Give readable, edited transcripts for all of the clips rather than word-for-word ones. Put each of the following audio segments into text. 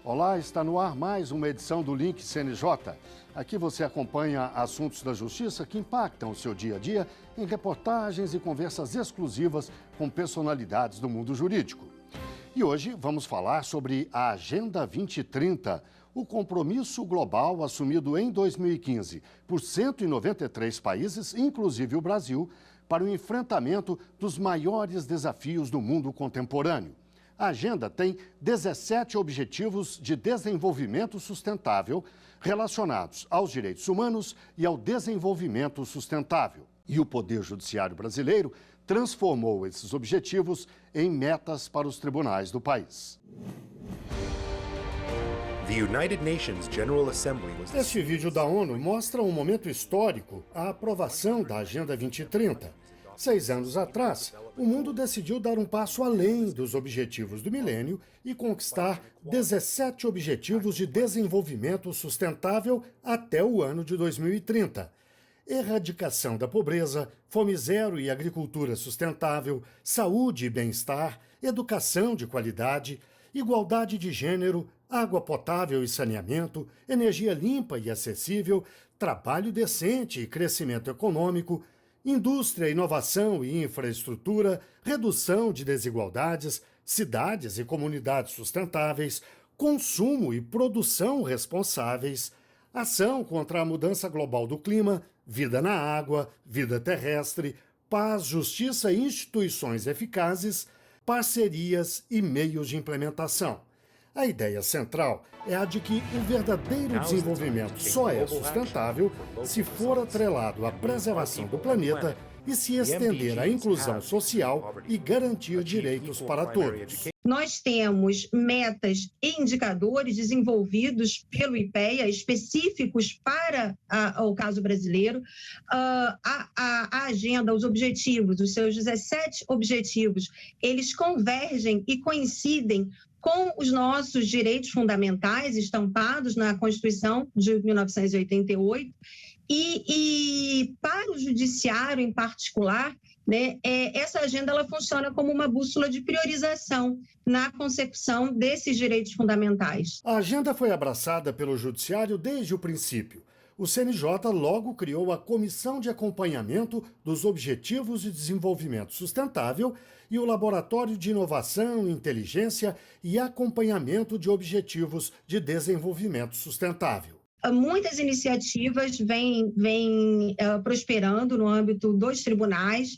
Olá, está no ar mais uma edição do Link CNJ. Aqui você acompanha assuntos da justiça que impactam o seu dia a dia em reportagens e conversas exclusivas com personalidades do mundo jurídico. E hoje vamos falar sobre a Agenda 2030, o compromisso global assumido em 2015 por 193 países, inclusive o Brasil, para o enfrentamento dos maiores desafios do mundo contemporâneo. A agenda tem 17 objetivos de desenvolvimento sustentável relacionados aos direitos humanos e ao desenvolvimento sustentável. E o Poder Judiciário brasileiro transformou esses objetivos em metas para os tribunais do país. Este vídeo da ONU mostra um momento histórico, a aprovação da Agenda 2030. 6 anos atrás, o mundo decidiu dar um passo além dos objetivos do milênio e conquistar 17 objetivos de desenvolvimento sustentável até o ano de 2030. Erradicação da pobreza, fome zero e agricultura sustentável, saúde e bem-estar, educação de qualidade, igualdade de gênero, água potável e saneamento, energia limpa e acessível, trabalho decente e crescimento econômico, indústria, inovação e infraestrutura, redução de desigualdades, cidades e comunidades sustentáveis, consumo e produção responsáveis, ação contra a mudança global do clima, vida na água, vida terrestre, paz, justiça e instituições eficazes, parcerias e meios de implementação. A ideia central é a de que o verdadeiro desenvolvimento só é sustentável se for atrelado à preservação do planeta e se estender à inclusão social e garantir direitos para todos. Nós temos metas e indicadores desenvolvidos pelo IPEA, específicos para o caso brasileiro. A agenda, os objetivos, os seus 17 objetivos, eles convergem e coincidem com os nossos direitos fundamentais estampados na Constituição de 1988 e para o judiciário em particular, né, essa agenda ela funciona como uma bússola de priorização na consecução desses direitos fundamentais. A agenda foi abraçada pelo judiciário desde o princípio. O CNJ logo criou a Comissão de Acompanhamento dos Objetivos de Desenvolvimento Sustentável e o Laboratório de Inovação, Inteligência e Acompanhamento de Objetivos de Desenvolvimento Sustentável. Muitas iniciativas vêm prosperando no âmbito dos tribunais.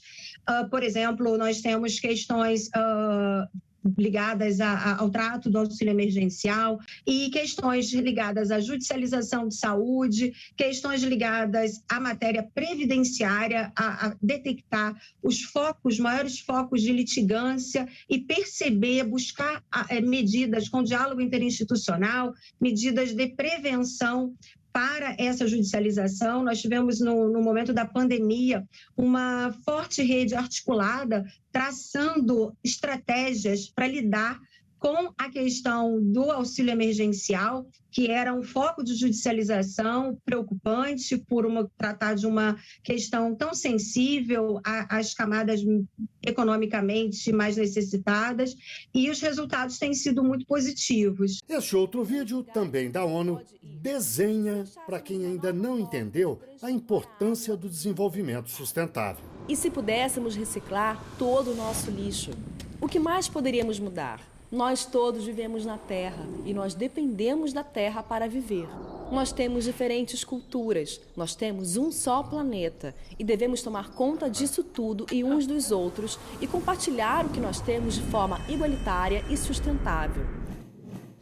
Por exemplo, nós temos questões ligadas ao trato do auxílio emergencial e questões ligadas à judicialização de saúde, questões ligadas à matéria previdenciária, a detectar os maiores focos de litigância e perceber, buscar medidas com diálogo interinstitucional, medidas de prevenção para essa judicialização. Nós tivemos, no momento da pandemia, uma forte rede articulada traçando estratégias para lidar com a questão do auxílio emergencial, que era um foco de judicialização preocupante por tratar de uma questão tão sensível às camadas economicamente mais necessitadas, e os resultados têm sido muito positivos. Este outro vídeo, também da ONU, desenha, para quem ainda não entendeu, a importância do desenvolvimento sustentável. E se pudéssemos reciclar todo o nosso lixo, o que mais poderíamos mudar? Nós todos vivemos na Terra e nós dependemos da Terra para viver. Nós temos diferentes culturas, nós temos um só planeta e devemos tomar conta disso tudo e uns dos outros e compartilhar o que nós temos de forma igualitária e sustentável.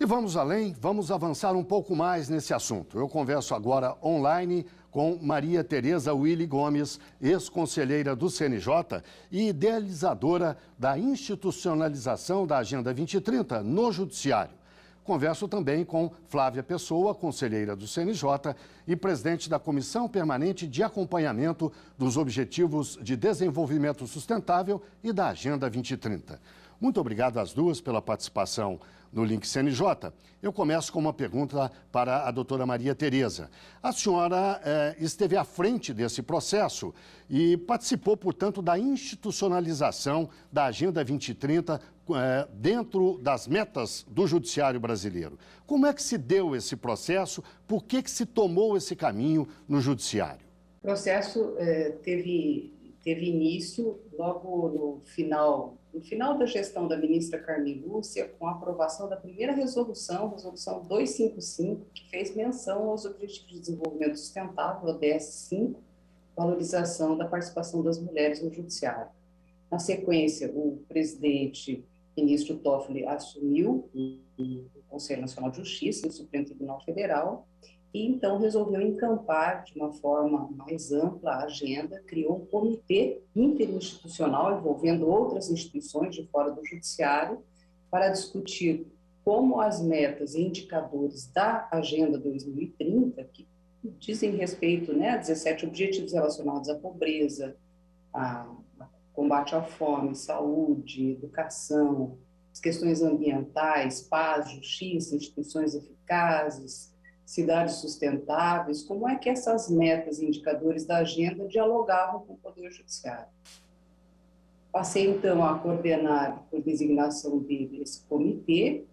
E vamos além, vamos avançar um pouco mais nesse assunto. Eu converso agora online com Maria Tereza Willy Gomes, ex-conselheira do CNJ e idealizadora da institucionalização da Agenda 2030 no Judiciário. Converso também com Flávia Pessoa, conselheira do CNJ e presidente da Comissão Permanente de Acompanhamento dos Objetivos de Desenvolvimento Sustentável e da Agenda 2030. Muito obrigado às duas pela participação no Link CNJ. Eu começo com uma pergunta para a doutora Maria Tereza. A senhora esteve à frente desse processo e participou, portanto, da institucionalização da Agenda 2030 dentro das metas do Judiciário brasileiro. Como é que se deu esse processo? Por que se tomou esse caminho no Judiciário? O processo teve início logo no final da gestão da ministra Carmen Lúcia, com a aprovação da primeira resolução 255, que fez menção aos Objetivos de Desenvolvimento Sustentável, ODS 5, valorização da participação das mulheres no Judiciário. Na sequência, o presidente, ministro Toffoli, assumiu o Conselho Nacional de Justiça e o Supremo Tribunal Federal, e então resolveu encampar de uma forma mais ampla a agenda, criou um comitê interinstitucional envolvendo outras instituições de fora do Judiciário para discutir como as metas e indicadores da Agenda 2030, que dizem respeito, a 17 objetivos relacionados à pobreza, a combate à fome, saúde, educação, as questões ambientais, paz, justiça, instituições eficazes, cidades sustentáveis, como é que essas metas e indicadores da agenda dialogavam com o Poder Judiciário. Passei, então, a coordenar, por designação dele, esse comitê,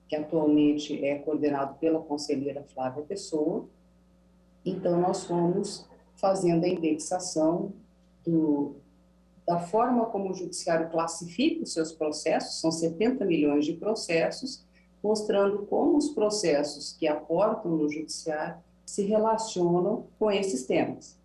que atualmente é coordenado pela conselheira Flávia Pessoa. Então, nós fomos fazendo a indexação da forma como o Judiciário classifica os seus processos, são 70 milhões de processos, mostrando como os processos que aportam no Judiciário se relacionam com esses temas.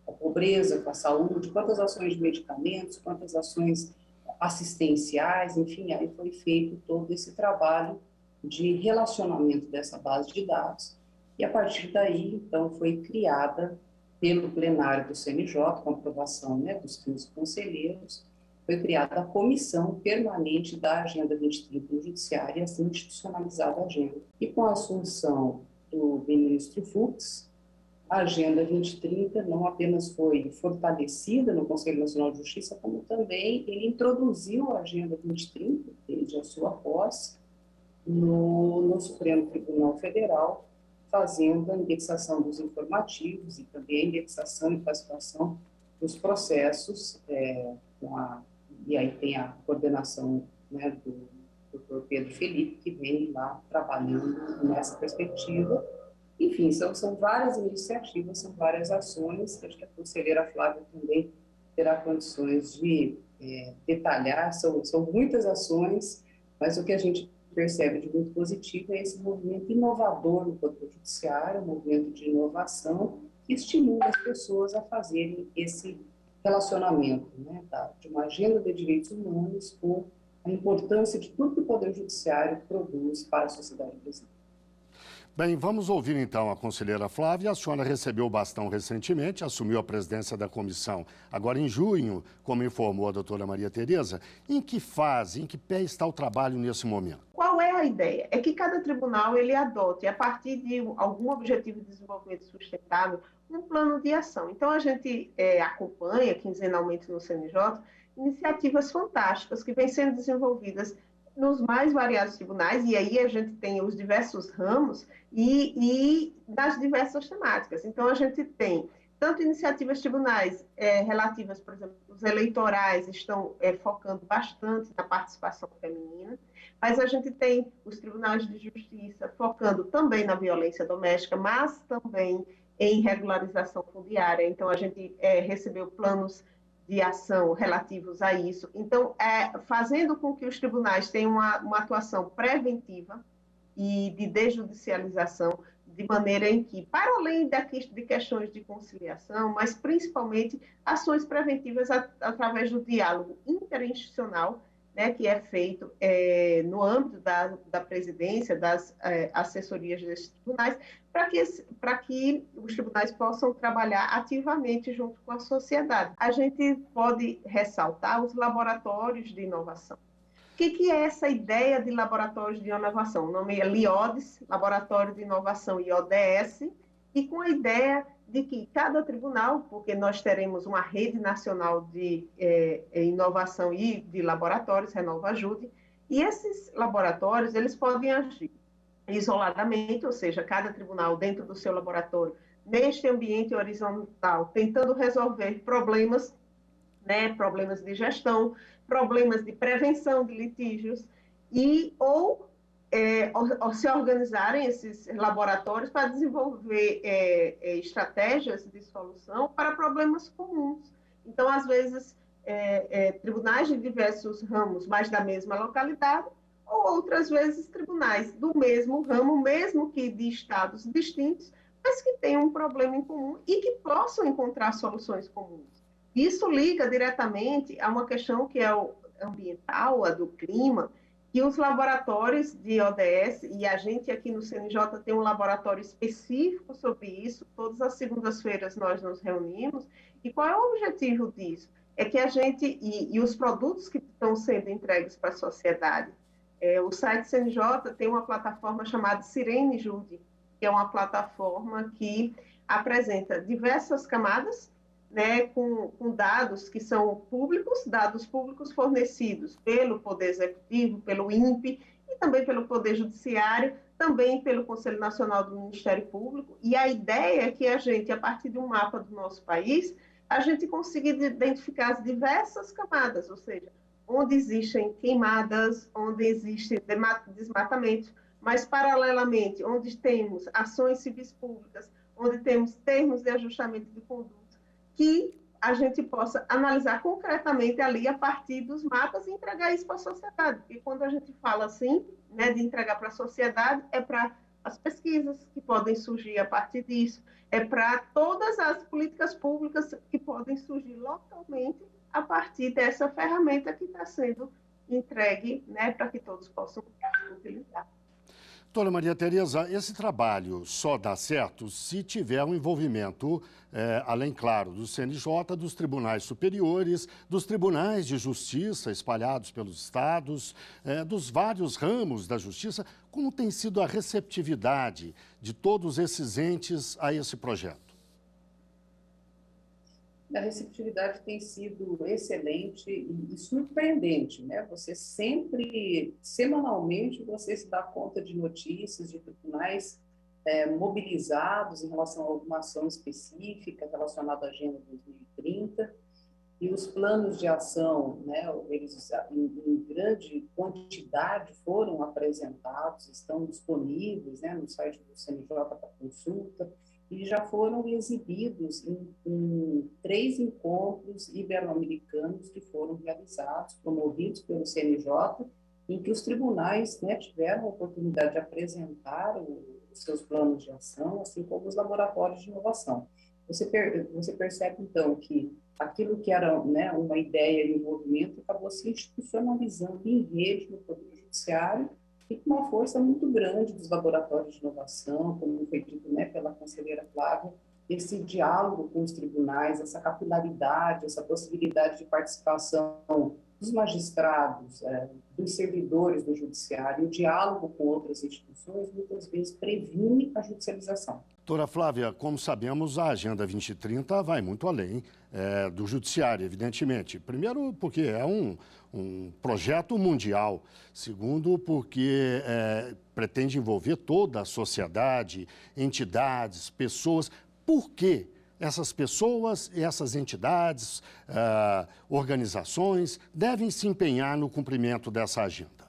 A pobreza, com a saúde, quantas ações de medicamentos, quantas ações assistenciais, enfim, aí foi feito todo esse trabalho de relacionamento dessa base de dados. E a partir daí, então, foi criada pelo plenário do CNJ, com a aprovação dos 15 conselheiros, foi criada a Comissão Permanente da Agenda 2030 no Judiciário, e assim institucionalizada a agenda. E com a assunção do ministro Fux, a Agenda 2030 não apenas foi fortalecida no Conselho Nacional de Justiça, como também ele introduziu a Agenda 2030, desde a sua posse, no Supremo Tribunal Federal, fazendo a indexação dos informativos e também a indexação e classificação dos processos e aí tem a coordenação do Dr. Pedro Felipe, que vem lá trabalhando nessa perspectiva. Enfim, são várias iniciativas, são várias ações, que acho que a conselheira Flávia também terá condições de detalhar, são muitas ações, mas o que a gente percebe de muito positivo é esse movimento inovador no Poder Judiciário, um movimento de inovação que estimula as pessoas a fazerem esse relacionamento, de uma agenda de direitos humanos com a importância de tudo que o Poder Judiciário produz para a sociedade brasileira. Bem, vamos ouvir então a conselheira Flávia. A senhora recebeu o bastão recentemente, assumiu a presidência da comissão agora em junho, como informou a doutora Maria Tereza. Em que fase, em que pé está o trabalho nesse momento? Qual é a ideia? É que cada tribunal ele adote, a partir de algum objetivo de desenvolvimento sustentável, um plano de ação. Então, a gente acompanha quinzenalmente no CNJ iniciativas fantásticas que vêm sendo desenvolvidas nos mais variados tribunais, e aí a gente tem os diversos ramos e das diversas temáticas. Então, a gente tem tanto iniciativas tribunais relativas, por exemplo, os eleitorais estão focando bastante na participação feminina, mas a gente tem os tribunais de justiça focando também na violência doméstica, mas também em regularização fundiária. Então, a gente recebeu planos de ação relativos a isso. Então, fazendo com que os tribunais tenham uma atuação preventiva e de desjudicialização, de maneira em que, para além de questões de conciliação, mas principalmente ações preventivas através do diálogo interinstitucional, que é feito no âmbito da presidência, das assessorias desses tribunais, para que os tribunais possam trabalhar ativamente junto com a sociedade. A gente pode ressaltar os laboratórios de inovação. O que é essa ideia de laboratórios de inovação? O nome é LIODES, Laboratório de Inovação e ODS, e com a ideia de que cada tribunal, porque nós teremos uma rede nacional de inovação e de laboratórios, RenovaJude, E esses laboratórios, eles podem agir isoladamente, ou seja, cada tribunal dentro do seu laboratório, neste ambiente horizontal, tentando resolver problemas, né, problemas de gestão, problemas de prevenção de litígios, ou se organizarem esses laboratórios para desenvolver estratégias de solução para problemas comuns. Então, às vezes, tribunais de diversos ramos, mas da mesma localidade, ou outras vezes tribunais do mesmo ramo, mesmo que de estados distintos, mas que tenham um problema em comum e que possam encontrar soluções comuns. Isso liga diretamente a uma questão que é o ambiental, a do clima, que os laboratórios de ODS, e a gente aqui no CNJ tem um laboratório específico sobre isso, todas as segundas-feiras nós nos reunimos, e qual é o objetivo disso? É que a gente, e os produtos que estão sendo entregues para a sociedade, o site CNJ tem uma plataforma chamada Sirene Jude, que é uma plataforma que apresenta diversas camadas, né, com dados que são dados públicos fornecidos pelo Poder Executivo, pelo INPE e também pelo Poder Judiciário, também pelo Conselho Nacional do Ministério Público. E a ideia é que a gente, a partir de um mapa do nosso país, a gente consiga identificar as diversas camadas, ou seja, onde existem queimadas, onde existe desmatamento, mas, paralelamente, onde temos ações civis públicas, onde temos termos de ajustamento de conduta, que a gente possa analisar concretamente ali a partir dos mapas e entregar isso para a sociedade. E quando a gente fala assim, né, de entregar para a sociedade, é para as pesquisas que podem surgir a partir disso, é para todas as políticas públicas que podem surgir localmente a partir dessa ferramenta que está sendo entregue, né, para que todos possam utilizar. Doutora Maria Tereza, esse trabalho só dá certo se tiver um envolvimento, além, claro, do CNJ, dos tribunais superiores, dos tribunais de justiça espalhados pelos estados, dos vários ramos da justiça. Como tem sido a receptividade de todos esses entes a esse projeto? A receptividade tem sido excelente e surpreendente, né? Você sempre, semanalmente, você se dá conta de notícias de tribunais mobilizados em relação a alguma ação específica relacionada à Agenda 2030, e os planos de ação, né, eles em grande quantidade foram apresentados, estão disponíveis, né, no site do CNJ para consulta, e já foram exibidos em 3 encontros ibero-americanos que foram realizados, promovidos pelo CNJ, em que os tribunais, né, tiveram a oportunidade de apresentar os seus planos de ação, assim como os laboratórios de inovação. Você percebe, então, que aquilo que era, né, uma ideia e um movimento acabou se institucionalizando em rede no Poder Judiciário, e com uma força muito grande dos laboratórios de inovação, como foi dito, né, pela conselheira Flávia, esse diálogo com os tribunais, essa capilaridade, essa possibilidade de participação dos magistrados, dos servidores do judiciário, o diálogo com outras instituições, muitas vezes previne a judicialização. Doutora Flávia, como sabemos, a Agenda 2030 vai muito além do judiciário, evidentemente. Primeiro, porque é um projeto mundial. Segundo, porque pretende envolver toda a sociedade, entidades, pessoas. Por que essas pessoas e essas entidades, organizações, devem se empenhar no cumprimento dessa agenda?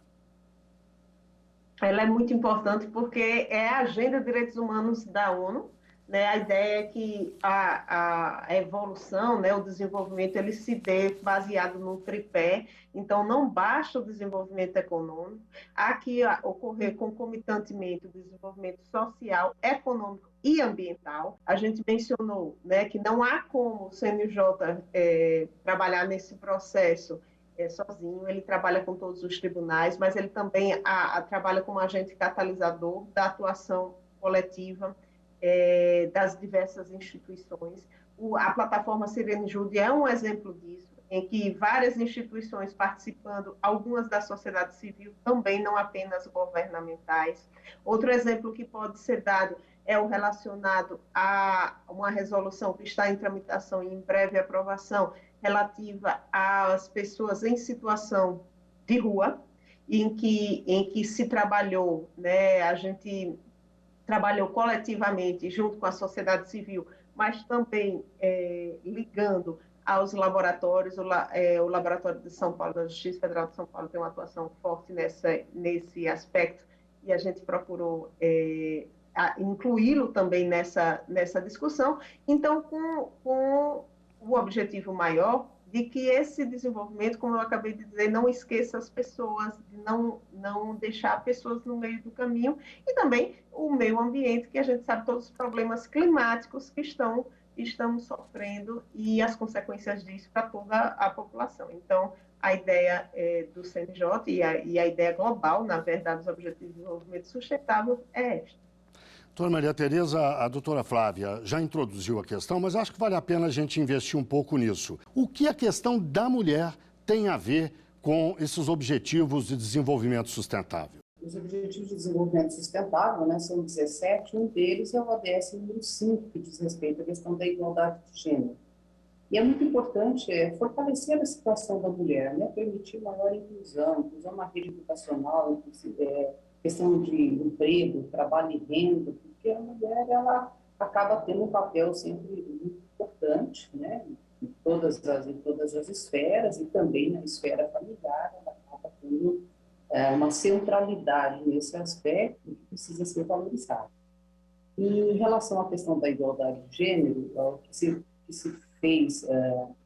Ela é muito importante porque é a Agenda de Direitos Humanos da ONU, né? A ideia é que a evolução, né, o desenvolvimento, ele se dê baseado no tripé. Então, não basta o desenvolvimento econômico, há que ocorrer concomitantemente o desenvolvimento social, econômico e ambiental. A gente mencionou, né, que não há como o CNJ trabalhar nesse processo sozinho, ele trabalha com todos os tribunais, mas ele também trabalha como agente catalisador da atuação coletiva das diversas instituições. A plataforma Sirene Jude é um exemplo disso, em que várias instituições participando, algumas da sociedade civil também, não apenas governamentais. Outro exemplo que pode ser dado é o relacionado a uma resolução que está em tramitação e em breve aprovação, relativa às pessoas em situação de rua, em que se trabalhou, né? A gente trabalhou coletivamente junto com a sociedade civil, mas também ligando aos laboratórios. O Laboratório de São Paulo, da Justiça Federal de São Paulo, tem uma atuação forte nesse aspecto, e a gente procurou incluí-lo também nessa discussão. Então, com o objetivo maior de que esse desenvolvimento, como eu acabei de dizer, não esqueça as pessoas, de não deixar pessoas no meio do caminho, e também o meio ambiente, que a gente sabe todos os problemas climáticos que estamos sofrendo e as consequências disso para toda a população. Então, a ideia do CNJ e a ideia global, na verdade, dos Objetivos de Desenvolvimento Sustentável é esta. Doutora Maria Tereza, a doutora Flávia já introduziu a questão, mas acho que vale a pena a gente investir um pouco nisso. O que a questão da mulher tem a ver com esses objetivos de desenvolvimento sustentável? Os Objetivos de Desenvolvimento Sustentável, né, são 17, um deles é o ODS número 5, que diz respeito à questão da igualdade de gênero. E é muito importante fortalecer a situação da mulher, né, permitir maior inclusão na rede educacional, questão de emprego, trabalho e renda, porque a mulher ela acaba tendo um papel sempre muito importante, né, em todas as esferas, e também na esfera familiar, ela acaba tendo uma centralidade nesse aspecto que precisa ser valorizado. E em relação à questão da igualdade de gênero, o que se fez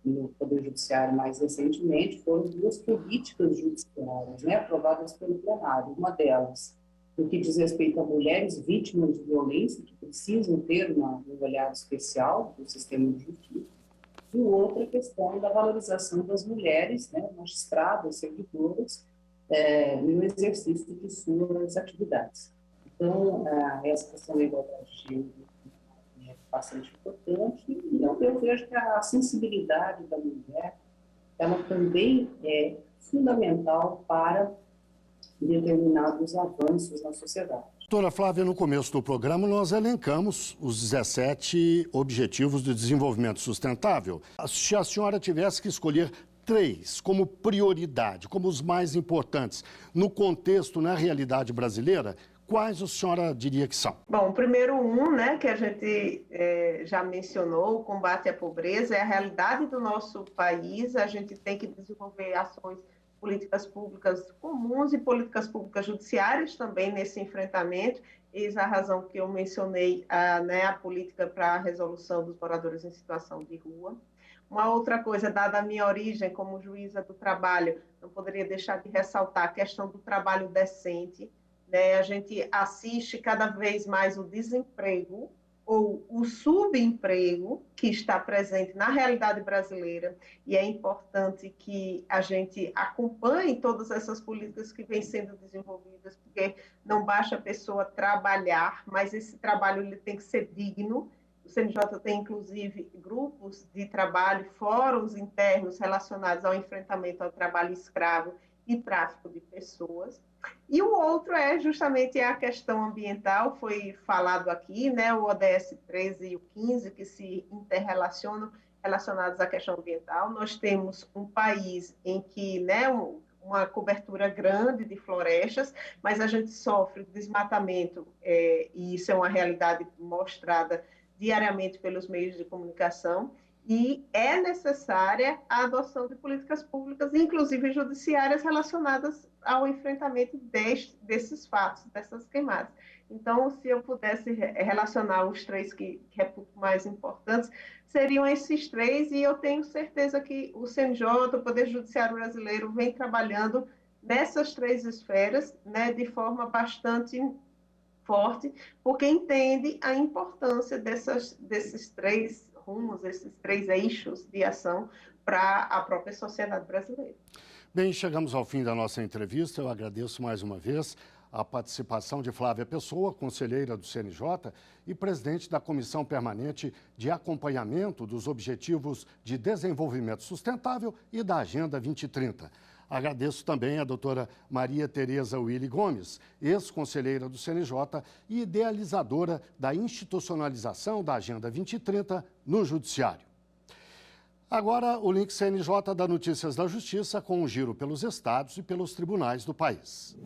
no Poder Judiciário mais recentemente foram 2 políticas judiciárias, né, aprovadas pelo plenário. Uma delas, no que diz respeito a mulheres vítimas de violência, que precisam ter um olhar especial do sistema de justiça, e outra questão da valorização das mulheres, né, magistradas, servidoras, no exercício de suas atividades. Então, essa questão da igualdade de gênero é bastante importante, e eu vejo que a sensibilidade da mulher, ela também é fundamental para determinados avanços na sociedade. Doutora Flávia, no começo do programa nós elencamos os 17 Objetivos de Desenvolvimento Sustentável. Se a senhora tivesse que escolher 3 como prioridade, como os mais importantes, no contexto, na realidade brasileira, quais a senhora diria que são? Bom, o primeiro né, que a gente já mencionou, o combate à pobreza, é a realidade do nosso país. A gente tem que desenvolver ações, políticas públicas comuns e políticas públicas judiciárias também nesse enfrentamento. Eis a razão que eu mencionei a política para a resolução dos moradores em situação de rua. Uma outra coisa, dada a minha origem como juíza do trabalho, não poderia deixar de ressaltar a questão do trabalho decente. Né? A gente assiste cada vez mais o desemprego ou o subemprego que está presente na realidade brasileira, e é importante que a gente acompanhe todas essas políticas que vêm sendo desenvolvidas, porque não basta a pessoa trabalhar, mas esse trabalho ele tem que ser digno. O CNJ tem, inclusive, grupos de trabalho, fóruns internos relacionados ao enfrentamento ao trabalho escravo e tráfico de pessoas. E o outro é justamente a questão ambiental, foi falado aqui, né, o ODS 13 e o 15, que se interrelacionam, relacionados à questão ambiental. Nós temos um país em que, né, uma cobertura grande de florestas, mas a gente sofre desmatamento, e isso é uma realidade mostrada diariamente pelos meios de comunicação, e é necessária a adoção de políticas públicas, inclusive judiciárias, relacionadas ao enfrentamento desses fatos, dessas queimadas. Então, se eu pudesse relacionar os 3 que reputo mais importantes, seriam esses 3, e eu tenho certeza que o CNJ, o Poder Judiciário Brasileiro, vem trabalhando nessas 3 esferas, né, de forma bastante forte, porque entende a importância desses 3 rumos, esses 3 eixos de ação para a própria sociedade brasileira. Bem, chegamos ao fim da nossa entrevista. Eu agradeço mais uma vez a participação de Flávia Pessoa, conselheira do CNJ e presidente da Comissão Permanente de Acompanhamento dos Objetivos de Desenvolvimento Sustentável e da Agenda 2030. Agradeço também a doutora Maria Tereza Willy Gomes, ex-conselheira do CNJ e idealizadora da institucionalização da Agenda 2030 no Judiciário. Agora, o link CNJ da Notícias da Justiça com um giro pelos estados e pelos tribunais do país.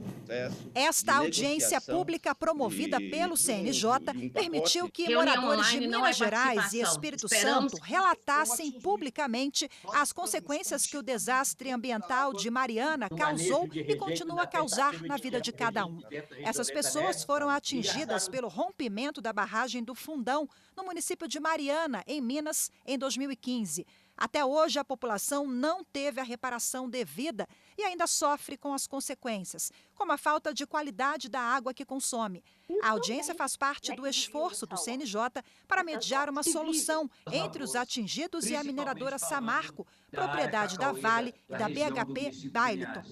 Esta audiência pública promovida pelo CNJ permitiu que moradores de Minas Gerais e Espírito Santo relatassem publicamente as consequências que o desastre ambiental de Mariana causou e continua a causar na vida de cada um. Essas pessoas foram atingidas pelo rompimento da barragem do Fundão, no município de Mariana, em Minas, em 2015. Até hoje, a população não teve a reparação devida e ainda sofre com as consequências, como a falta de qualidade da água que consome. A audiência faz parte do esforço do CNJ para mediar uma solução entre os atingidos e a mineradora Samarco, propriedade da Vale e da BHP Billiton.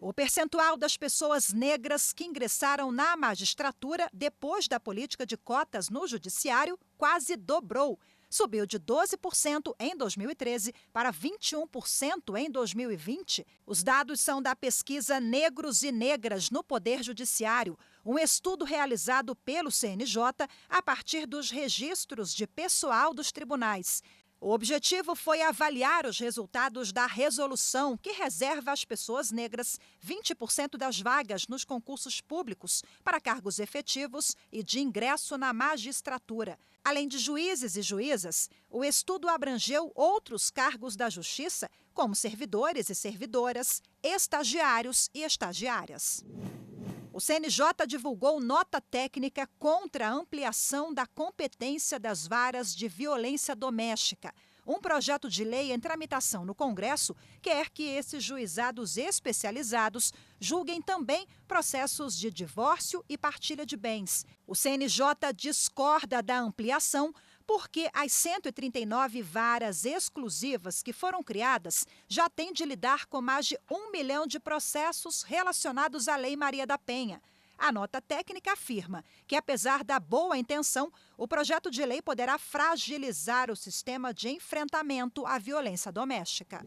O percentual das pessoas negras que ingressaram na magistratura depois da política de cotas no judiciário quase dobrou. Subiu de 12% em 2013 para 21% em 2020. Os dados são da pesquisa Negros e Negras no Poder Judiciário, um estudo realizado pelo CNJ a partir dos registros de pessoal dos tribunais. O objetivo foi avaliar os resultados da resolução que reserva às pessoas negras 20% das vagas nos concursos públicos para cargos efetivos e de ingresso na magistratura. Além de juízes e juízas, o estudo abrangeu outros cargos da Justiça, como servidores e servidoras, estagiários e estagiárias. O CNJ divulgou nota técnica contra a ampliação da competência das varas de violência doméstica. Um projeto de lei em tramitação no Congresso quer que esses juizados especializados julguem também processos de divórcio e partilha de bens. O CNJ discorda da ampliação porque as 139 varas exclusivas que foram criadas já têm de lidar com mais de 1 milhão de processos relacionados à Lei Maria da Penha. A nota técnica afirma que, apesar da boa intenção, o projeto de lei poderá fragilizar o sistema de enfrentamento à violência doméstica.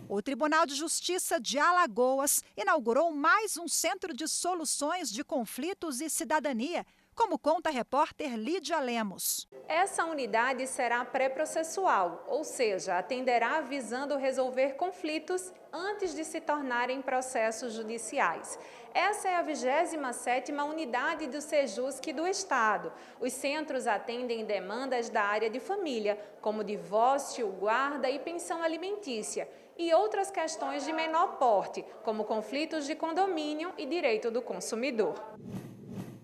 O Tribunal de Justiça de Alagoas inaugurou mais um centro de soluções de conflitos e cidadania, como conta a repórter Lídia Lemos. Essa unidade será pré-processual, ou seja, atenderá visando resolver conflitos antes de se tornarem processos judiciais. Essa é a 27ª unidade do Sejusc do Estado. Os centros atendem demandas da área de família, como divórcio, guarda e pensão alimentícia, e outras questões de menor porte, como conflitos de condomínio e direito do consumidor.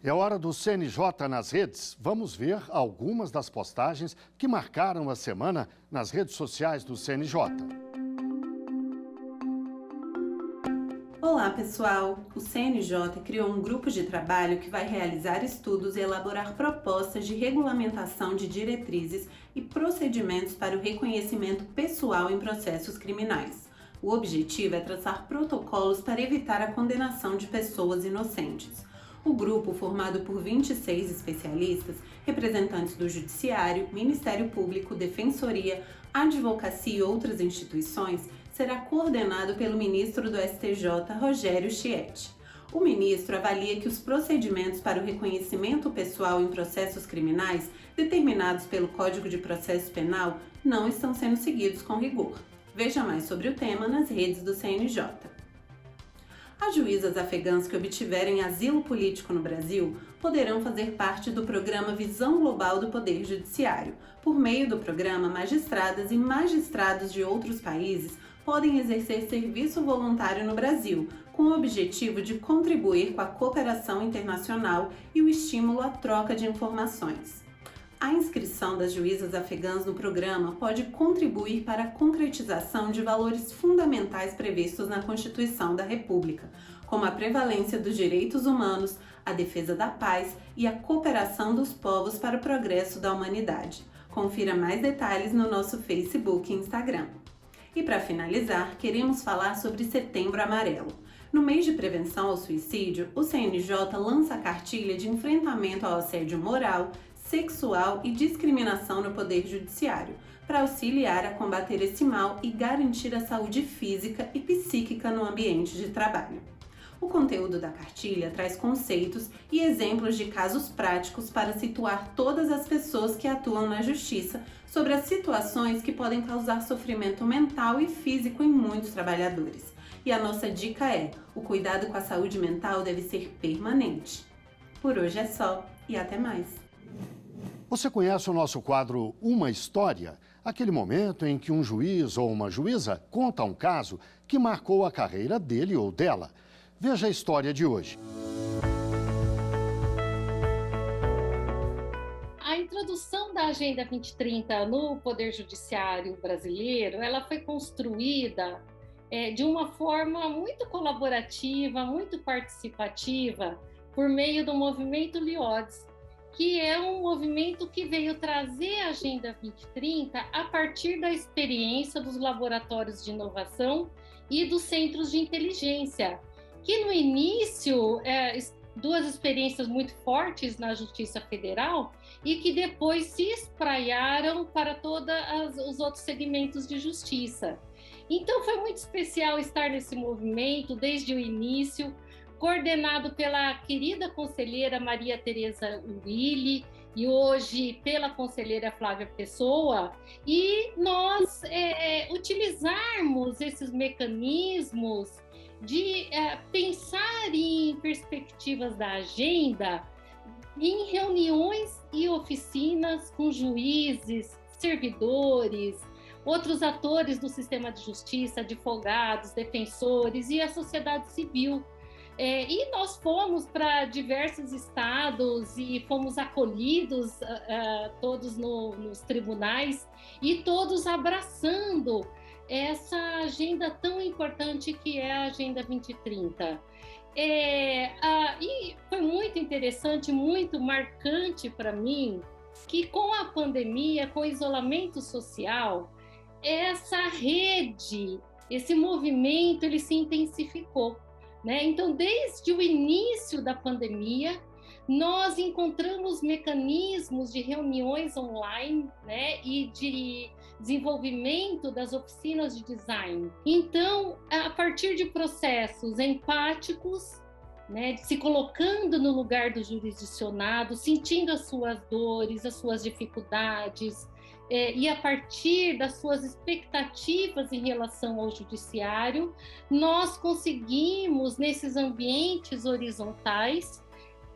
É hora do CNJ nas redes. Vamos ver algumas das postagens que marcaram a semana nas redes sociais do CNJ. Olá, pessoal! O CNJ criou um grupo de trabalho que vai realizar estudos e elaborar propostas de regulamentação de diretrizes e procedimentos para o reconhecimento pessoal em processos criminais. O objetivo é traçar protocolos para evitar a condenação de pessoas inocentes. O grupo, formado por 26 especialistas, representantes do Judiciário, Ministério Público, Defensoria, Advocacia e outras instituições, será coordenado pelo ministro do STJ, Rogério Schietti. O ministro avalia que os procedimentos para o reconhecimento pessoal em processos criminais, determinados pelo Código de Processo Penal, não estão sendo seguidos com rigor. Veja mais sobre o tema nas redes do CNJ. As juízas afegãs que obtiverem asilo político no Brasil poderão fazer parte do programa Visão Global do Poder Judiciário. Por meio do programa, magistradas e magistrados de outros países podem exercer serviço voluntário no Brasil, com o objetivo de contribuir com a cooperação internacional e o estímulo à troca de informações. A inscrição das juízas afegãs no programa pode contribuir para a concretização de valores fundamentais previstos na Constituição da República, como a prevalência dos direitos humanos, a defesa da paz e a cooperação dos povos para o progresso da humanidade. Confira mais detalhes no nosso Facebook e Instagram. E para finalizar, queremos falar sobre Setembro Amarelo. No mês de prevenção ao suicídio, o CNJ lança a cartilha de enfrentamento ao assédio moral, sexual e discriminação no Poder Judiciário, para auxiliar a combater esse mal e garantir a saúde física e psíquica no ambiente de trabalho. O conteúdo da cartilha traz conceitos e exemplos de casos práticos para situar todas as pessoas que atuam na justiça sobre as situações que podem causar sofrimento mental e físico em muitos trabalhadores. E a nossa dica é: o cuidado com a saúde mental deve ser permanente. Por hoje é só e até mais. Você conhece o nosso quadro Uma História? Aquele momento em que um juiz ou uma juíza conta um caso que marcou a carreira dele ou dela. Veja a história de hoje. A introdução da Agenda 2030 no Poder Judiciário brasileiro, ela foi construída de uma forma muito colaborativa, muito participativa, por meio do movimento LIODS, que é um movimento que veio trazer a Agenda 2030 a partir da experiência dos laboratórios de inovação e dos centros de inteligência, que no início, duas experiências muito fortes na Justiça Federal e que depois se espraiaram para todos os outros segmentos de justiça. Então foi muito especial estar nesse movimento desde o início, coordenado pela querida conselheira Maria Tereza Willi e hoje pela conselheira Flávia Pessoa, e nós utilizarmos esses mecanismos de pensar em perspectivas da agenda em reuniões e oficinas com juízes, servidores, outros atores do sistema de justiça, advogados, defensores e a sociedade civil. E nós fomos para diversos estados e fomos acolhidos todos nos tribunais e todos abraçando essa agenda tão importante que é a Agenda 2030. E foi muito interessante, muito marcante para mim, que com a pandemia, com o isolamento social, essa rede, esse movimento, ele se intensificou, né? Então, desde o início da pandemia, nós encontramos mecanismos de reuniões online, né, e de desenvolvimento das oficinas de design. Então, a partir de processos empáticos, né, se colocando no lugar do jurisdicionado, sentindo as suas dores, as suas dificuldades, e a partir das suas expectativas em relação ao judiciário, nós conseguimos, nesses ambientes horizontais,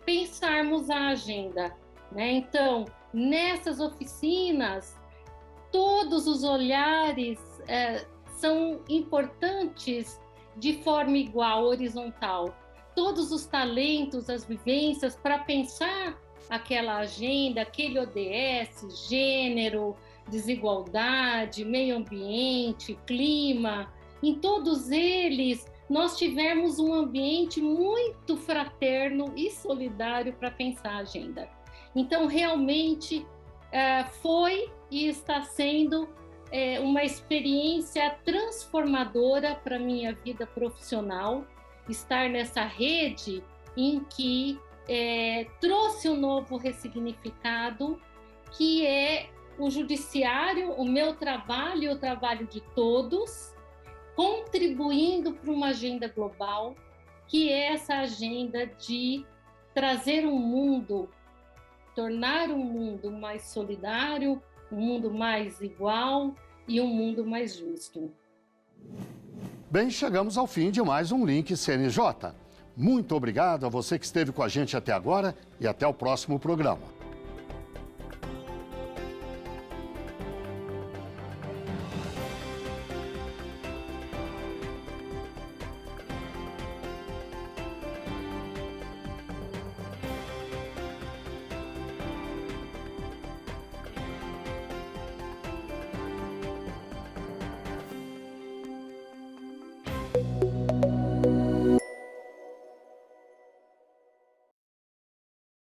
pensarmos a agenda, né? Então, nessas oficinas, todos os olhares são importantes de forma igual, horizontal. Todos os talentos, as vivências, para pensar aquela agenda, aquele ODS, gênero, desigualdade, meio ambiente, clima, em todos eles nós tivemos um ambiente muito fraterno e solidário para pensar a agenda. Então, realmente, foi e está sendo uma experiência transformadora para a minha vida profissional, estar nessa rede em que trouxe um novo ressignificado, que é o judiciário, o meu trabalho e o trabalho de todos, contribuindo para uma agenda global, que é essa agenda de trazer um mundo, tornar um mundo mais solidário, um mundo mais igual e um mundo mais justo. Bem, chegamos ao fim de mais um Link CNJ. Muito obrigado a você que esteve com a gente até agora e até o próximo programa.